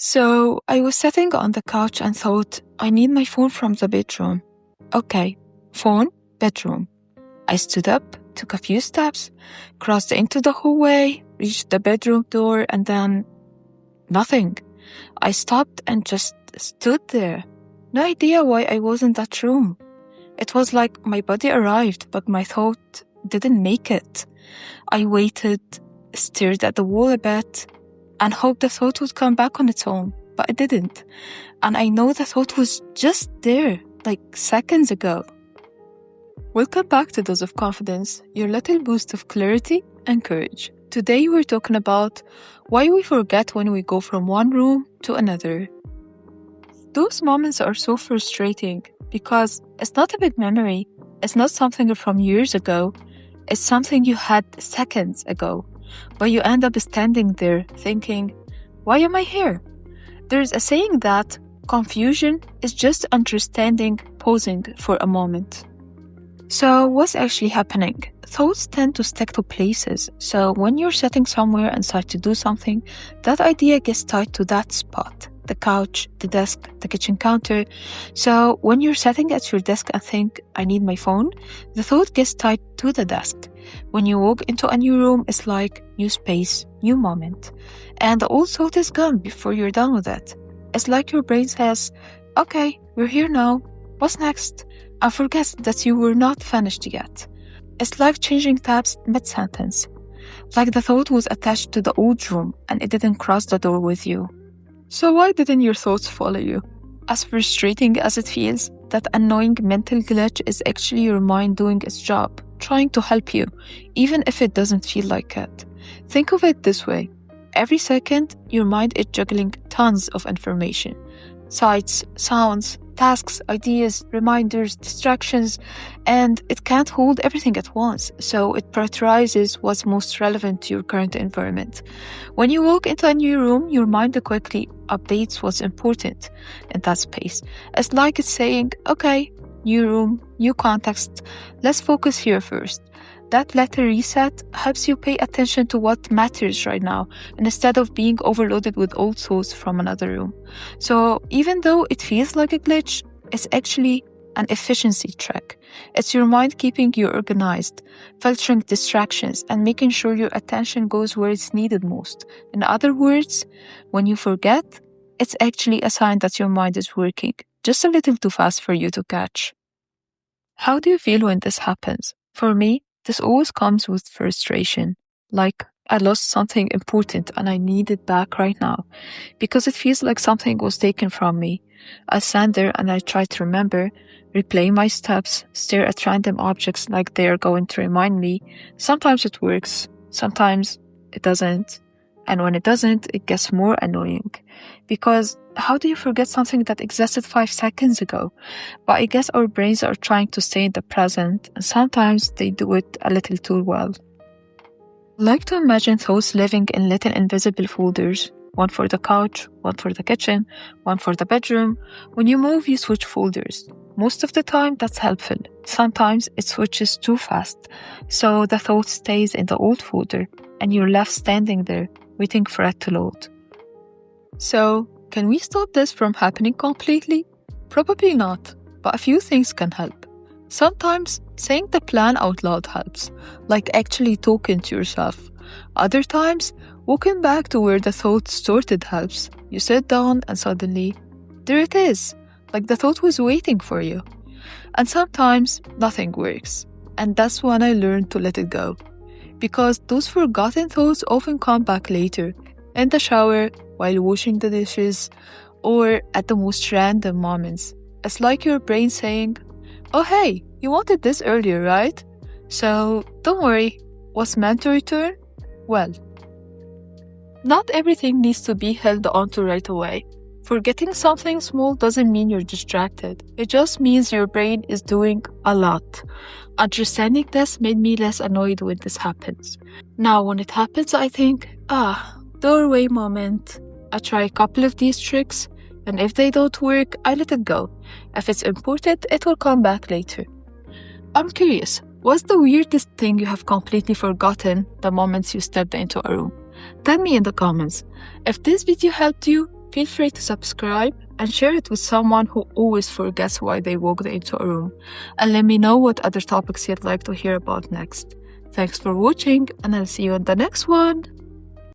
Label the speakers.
Speaker 1: So I was sitting on the couch and thought, I need my phone from the bedroom. Okay, phone, bedroom. I stood up, took a few steps, crossed into the hallway, reached the bedroom door, and then nothing. I stopped and just stood there. No idea why I was in that room. It was like my body arrived, but my thought didn't make it. I waited, stared at the wall a bit, and hoped the thought would come back on its own, but it didn't. And I know the thought was just there, like seconds ago. Welcome back to Dose of Confidence, your little boost of clarity and courage. Today we're talking about why we forget when we go from one room to another. Those moments are so frustrating because it's not a big memory, it's not something from years ago, it's something you had seconds ago. But you end up standing there thinking, why am I here? There's a saying that confusion is just understanding pausing for a moment. So what's actually happening? Thoughts tend to stick to places. So when you're sitting somewhere and decide to do something, that idea gets tied to that spot. The couch, the desk, the kitchen counter. So when you're sitting at your desk and think, I need my phone, the thought gets tied to the desk. When you walk into a new room, it's like new space, new moment. And the old thought is gone before you're done with it. It's like your brain says, okay, we're here now. What's next? And forgets that you were not finished yet. It's like changing tabs mid-sentence. Like the thought was attached to the old room and it didn't cross the door with you. So why didn't your thoughts follow you? As frustrating as it feels, that annoying mental glitch is actually your mind doing its job, trying to help you, even if it doesn't feel like it. Think of it this way. Every second, your mind is juggling tons of information. Sights, sounds, tasks, ideas, reminders, distractions, and it can't hold everything at once, so it prioritizes what's most relevant to your current environment. When you walk into a new room, your mind quickly updates what's important in that space. It's like it's saying, okay, new room, new context, let's focus here first. That little reset helps you pay attention to what matters right now, instead of being overloaded with old thoughts from another room. So even though it feels like a glitch, it's actually an efficiency trick. It's your mind keeping you organized, filtering distractions, and making sure your attention goes where it's needed most. In other words, when you forget, it's actually a sign that your mind is working just a little too fast for you to catch. How do you feel when this happens? For me, this always comes with frustration, like I lost something important and I need it back right now, because it feels like something was taken from me. I stand there and I try to remember, replay my steps, stare at random objects like they are going to remind me. Sometimes it works, sometimes it doesn't, and when it doesn't, it gets more annoying. Because how do you forget something that existed 5 seconds ago? But I guess our brains are trying to stay in the present, and sometimes they do it a little too well. I like to imagine thoughts living in little invisible folders, one for the couch, one for the kitchen, one for the bedroom. When you move, you switch folders. Most of the time, that's helpful. Sometimes it switches too fast, so the thought stays in the old folder, and you're left standing there, waiting for it to load. So, can we stop this from happening completely? Probably not, but a few things can help. Sometimes, saying the plan out loud helps, like actually talking to yourself. Other times, walking back to where the thought started helps. You sit down and suddenly, there it is, like the thought was waiting for you. And sometimes, nothing works. And that's when I learned to let it go. Because those forgotten thoughts often come back later, in the shower, while washing the dishes, or at the most random moments. It's like your brain saying, oh hey, you wanted this earlier, right? So don't worry, what's meant to return? Well, not everything needs to be held onto right away. Forgetting something small doesn't mean you're distracted. It just means your brain is doing a lot. Understanding this made me less annoyed when this happens. Now when it happens, I think, doorway moment. I try a couple of these tricks, and if they don't work, I let it go. If it's important, it will come back later. I'm curious, what's the weirdest thing you have completely forgotten the moment you stepped into a room? Tell me in the comments. If this video helped you, Feel free to subscribe and share it with someone who always forgets why they walked into a room. And let me know what other topics you'd like to hear about next. Thanks for watching, and I'll see you on the next one.